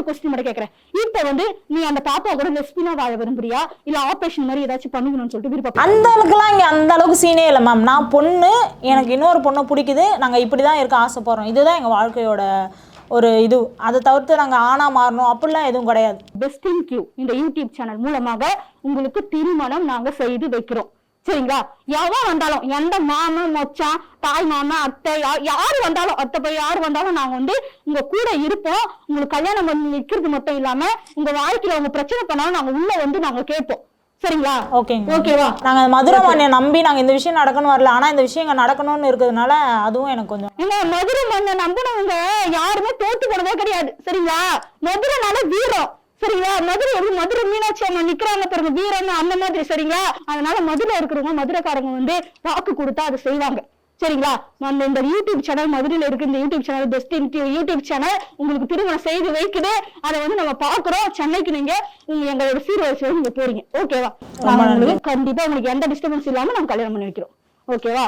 Question மட்டும் கேக்குறேன். இப்ப நீ அந்த பாப்பா கூட லெஸ்பினா வாழ விரும்புறியா இல்ல ஆபரேஷன் மாதிரி ஏதாச்சும் பண்ணிக்கணும்னு சொல்லிட்டு விருப்பம்? அந்த அளவுக்குலாம் இங்க அந்த அளவுக்கு சீனே இல்லை மேம். நான் பொண்ணு, எனக்கு இன்னொரு பொண்ணை பிடிக்குது, நாங்க இப்படிதான் இருக்க ஆசைப்படுறோம், இதுதான் எங்க வாழ்க்கையோட ஒரு இது. அதை தவிர்த்து நாங்க ஆணா மாறணும் அப்படிலாம் எதுவும் கிடையாது. பெஸ்டின் கியூ இந்த யூடியூப் சேனல் மூலமாக உங்களுக்கு திருமணம் நாங்க செய்து வைக்கிறோம். சரிங்களா? எவன் வந்தாலும், எந்த மாமன் மச்சான் தாய் மாமா அத்தை யாரு வந்தாலும், அத்தை போய் யாரு வந்தாலும் நாங்க உங்க கூட இருப்போம். உங்களுக்கு கல்யாணம் பண்ணி நிக்கிறது மட்டும் இல்லாம உங்க வாழ்க்கையில உங்க பிரச்சனை பண்ணாலும் நாங்க உள்ள நாங்க கேட்போம். சரிங்களா? ஓகேவா? நாங்க மதுரை மண்ணை நம்பி நாங்க இந்த விஷயம் நடக்கணும் வரல. ஆனா இந்த விஷயம் இங்க நடக்கணும்னு இருக்கிறதுனால அதுவும் எனக்கு கொஞ்சம். இந்த மதுரை மண்ணை நம்பினவங்க யாருமே தோத்து போனதே கிடையாது. சரிங்களா? மதுரைனால வீரம். சரிங்களா? மதுரை மீனாட்சி அம்மா நிக்கிறாங்க பாருங்க, வீரம் அந்த மாதிரி. சரிங்களா? அதனால மதுரை இருக்கிறவங்க, மதுரைக்காரங்க வாக்கு கொடுத்தா அதை செய்வாங்க. சரிங்களா? இந்த யூடியூப் சேனல், மதுரையில இருக்கு இந்த யூடியூப் சேனல், பெஸ்டின் கியூ யூடியூப் சேனல் உங்களுக்கு திருமணம் செய்து வைக்குது. அதை நம்ம பாக்குறோம். சென்னைக்கு நீங்க எங்களோட சீர்வரிசையோட நீங்க போறீங்க. ஓகேவா? கண்டிப்பா உங்களுக்கு எந்த டிஸ்டர்பன்ஸ் இல்லாம நாங்க கல்யாணம் பண்ணி வைக்கிறோம். ஓகேவா?